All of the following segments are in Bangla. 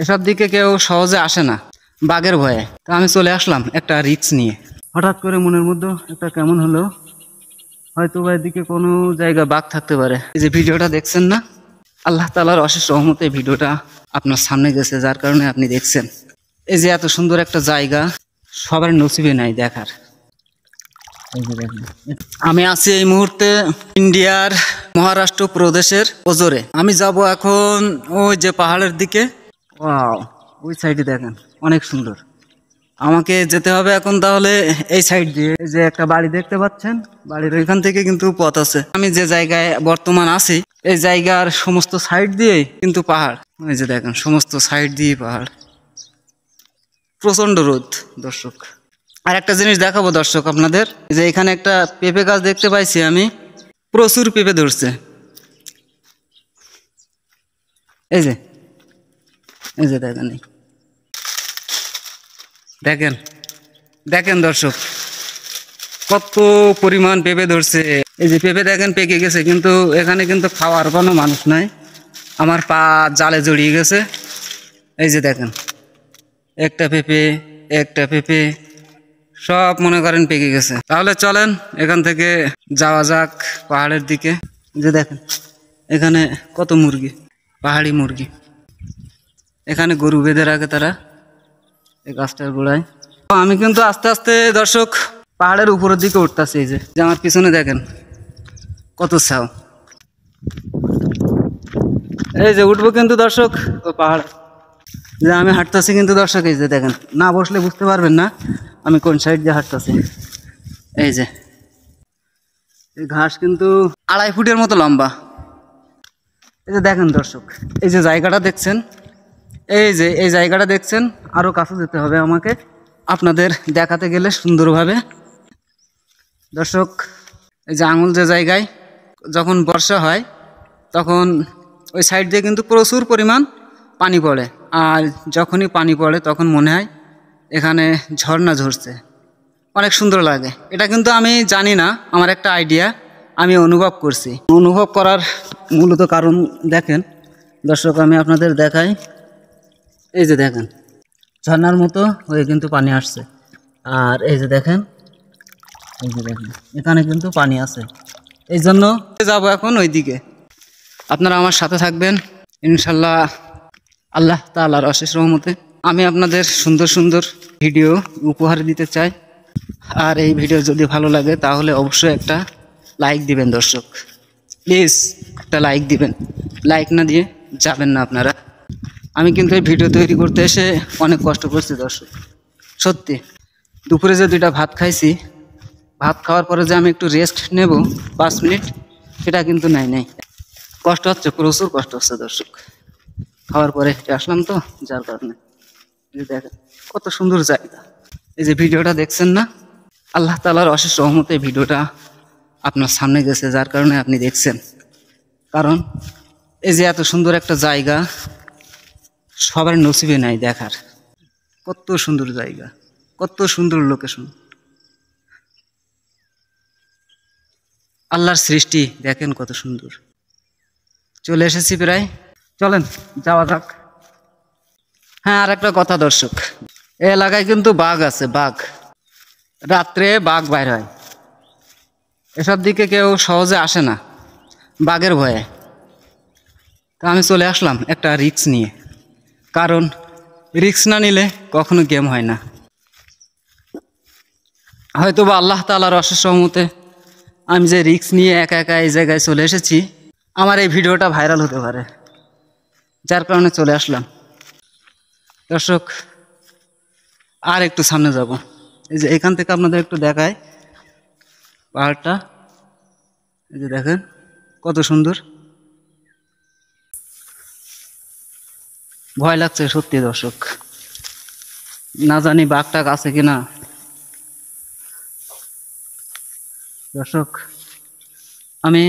এসব দিকে কেউ সহজে আসে না বাঘের ভয়ে। তো আমি চলে আসলাম একটা রিস্ক নিয়ে। হঠাৎ করে মনের মধ্যে একটা কেমন হলো, হয়তো বা এদিকে কোনো জায়গা বাঘ থাকতে পারে। এই যে ভিডিওটা দেখছেন না, আল্লাহ তাআলার অশেষ রহমতে ভিডিওটা আপনার সামনে গেছে, যার কারণে আপনি দেখছেন। এই যে এত সুন্দর একটা জায়গা সবার নসিবে নাই দেখার। আমি আছি এই মুহূর্তে ইন্ডিয়ার মহারাষ্ট্র প্রদেশের ওজোরে। আমি যাব এখন ওই যে পাহাড়ের দিকে। ওয়াও, ওই সাইডে দেখেন অনেক সুন্দর। আমাকে যেতে হবে এখন তাহলে এই সাইড দিয়ে। এই যে একটা বাড়ি দেখতে পাচ্ছেন, বাড়ির ওইখান থেকে কিন্তু পথ আছে। আমি যে জায়গায় বর্তমান আছি এই জায়গার সমস্ত সাইড দিয়ে কিন্তু পাহাড়। ওই যে দেখেন সমস্ত সাইড দিয়ে পাহাড়, প্রচন্ড রোদ দর্শক। আর একটা জিনিস দেখাবো দর্শক আপনাদের, যে এখানে একটা পেঁপে গাছ দেখতে পাইছি আমি, প্রচুর পেঁপে ধরছে। এই যে দেখেন, দেখেন দেখেন দর্শক কত পরিমাণ পেঁপে ধরছে। এই যে পেঁপে দেখেন পেকে গেছে, কিন্তু এখানে কিন্তু খাওয়ার কোনো মানুষ নাই। আমার পা জালে জড়িয়ে গেছে। এই যে দেখেন একটা পেঁপে সব মনে করেন পেকে গেছে। তাহলে চলেন এখান থেকে যাওয়া যাক পাহাড়ের দিকে। যে দেখেন এখানে কত মুরগি, পাহাড়ি মুরগি। এখানে গরু বেঁধে রাখে তারা এই গাছটার গোড়ায়। আমি কিন্তু আস্তে আস্তে দর্শক পাহাড়ের উপরের দিকে উঠতেছি। এই যে আমার পিছনে দেখেন কত ছাও। এই যে উঠবো কিন্তু দর্শক ও পাহাড়, যে আমি হাঁটতেছি কিন্তু দর্শক। এই যে দেখেন, না বসলে বুঝতে পারবেন না আমি কোন সাইড দিয়ে হাঁটতেছি। এই যে এই ঘাস কিন্তু 2.5 ফুটের মতো লম্বা। এই যে দেখেন দর্শক, এই যে জায়গাটা দেখছেন, এই জায়গাটা দেখছেন, আরো কাছে যেতে হবে আমাকে আপনাদের দেখাতে গেলে সুন্দরভাবে। দর্শক এই যে আঙুল যে জায়গায় যখন বর্ষা হয় তখন ওই সাইড দিয়ে কিন্তু প্রচুর পরিমাণ পানি পড়ে, আর যখনই পানি পড়ে তখন মনে হয় এখানে ঝর্ণা ঝরছে, অনেক সুন্দর লাগে। এটা কিন্তু আমি জানি না, আমার একটা আইডিয়া, আমি অনুভব করছি। অনুভব করার মূলত কারণ দেখেন দর্শক, আমি আপনাদের দেখাই। এই যে দেখেন ঝর্ণার মতো হয়ে কিন্তু পানি আসছে, আর এই যে দেখেন এখানে কিন্তু পানি আছে। এই জন্য যাবো এখন ওইদিকে। আপনারা আমার সাথে থাকবেন ইনশাল্লাহ। আল্লাহ তাআলার অশেষ রহমতে আমি আপনাদের সুন্দর সুন্দর ভিডিও উপহার দিতে চাই। আর এই ভিডিও যদি ভালো লাগে তাহলে অবশ্যই একটা লাইক দিবেন দর্শক, প্লিজ একটা লাইক দিবেন। লাইক না দিয়ে যাবেন না আপনারা। আমি কিন্তু এই ভিডিও তৈরি করতে এসে অনেক কষ্ট করছি দর্শক, সত্যি। দুপুরে যে 2টা ভাত খাইছি, ভাত খাওয়ার পরে যে আমি একটু রেস্ট নেব 5 মিনিট, সেটা কিন্তু নাই। কষ্ট হচ্ছে, প্রচুর কষ্ট হচ্ছে দর্শক। খাওয়ার পরে হেঁটে আসলাম তো, যার কারণে। এই যে দেখেন কত সুন্দর জায়গা। এই যে ভিডিওটা দেখছেন না, আল্লাহ তাআলার অশেষ রহমতে ভিডিওটা আপনার সামনে গেছে, যার কারণে আপনি দেখছেন। কারণ এই যে এত সুন্দর একটা জায়গা সবার নসিবে নাই দেখার। কত সুন্দর জায়গা, কত সুন্দর লোকেশন, আল্লাহর সৃষ্টি দেখেন কত সুন্দর। চলে এসেছি প্রায়, চলেন যাওয়া যাক। হ্যাঁ, আর একটা কথা দর্শক, এই এলাকায় কিন্তু বাঘ আছে, বাঘ। রাত্রে বাঘ বাইর হয়, এসব দিকে কেউ সহজে আসে না বাঘের ভয়ে। তো আমি চলে আসলাম একটা রিস্ক নিয়ে, কারণ রিস্ক না নিলে কখনো গেম হয় না। হয়তো বা আল্লাহ তাআলার অশেষ রহমতে আমি যে রিস্ক নিয়ে একা একা এই জায়গায় চলে এসেছি, আমার এই ভিডিওটা ভাইরাল হতে পারে, যার কারণে চলে আসলাম দর্শক। আর একটু সামনে যাব। এই যে এখান থেকে আপনাদের একটু দেখায় পাহাড়টা। এই যে দেখেন কত সুন্দর। ভয় লাগছে সত্যি দর্শক, না জানি বাঘটাক আছে কিনা। দর্শক আমি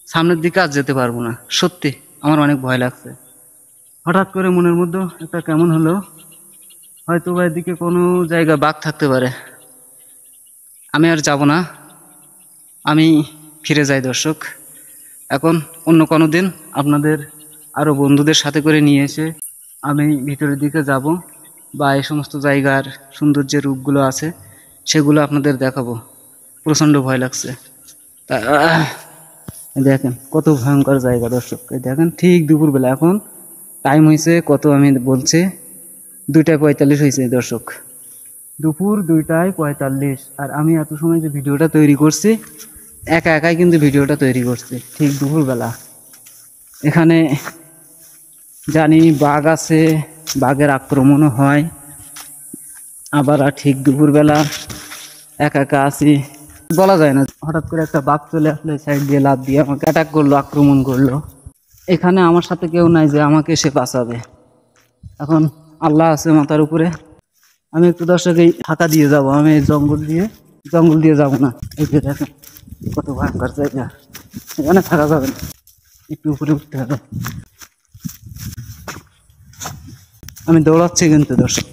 সামনের দিকে আর যেতে পারবো না, সত্যি আমার অনেক ভয় লাগছে। হঠাৎ করে মনের মধ্যে একটা কেমন হলো, হয়তো বা এদিকে কোনো জায়গা বাঘ থাকতে পারে। আমি আর যাব না, আমি ফিরে যাই দর্শক। এখন অন্য কোনো দিন আপনাদের আরো বন্ধুদের সাথে করে নিয়ে এসে আমি ভিতরের দিকে যাব বা এই সমস্ত জায়গার সৌন্দর্যের রূপগুলো আছে সেগুলো আপনাদের দেখাবো। প্রচণ্ড ভয় লাগছে। তা এই দেখেন কত ভয়ঙ্কর জায়গা দর্শক। এই দেখেন ঠিক দুপুরবেলা, এখন টাইম হয়েছে কত আমি বলছি 2:45 হয়েছে দর্শক, দুপুর 2:45। আর আমি এত সময় যে ভিডিওটা তৈরি করছি একা একাই কিন্তু ভিডিওটা তৈরি করছি ঠিক দুপুরবেলা। এখানে জানি বাঘ আছে, বাঘের আক্রমণও হয়, আবার ঠিক দুপুরবেলা একা একা আছি, বলা যায় না। হঠাৎ করে একটা বাঘ চলে আসলে সাইড দিয়ে লাফ দিয়ে আমাকে অ্যাটাক করলো, আক্রমণ করলো। এখানে আমার সাথে কেউ নাই যে আমাকে সে বাঁচাবে। এখন আল্লাহ আছে মাথার উপরে। আমি একটু দর্শক এই ফাঁকা দিয়ে যাব, আমি জঙ্গল দিয়ে যাব না। এই যে দেখেন কত ভয়ঙ্কর জায়গা, এখানে থাকা যাবে না, একটু উপরে উঠতে হবে। আমি দৌড়াচ্ছি কিন্তু দর্শক।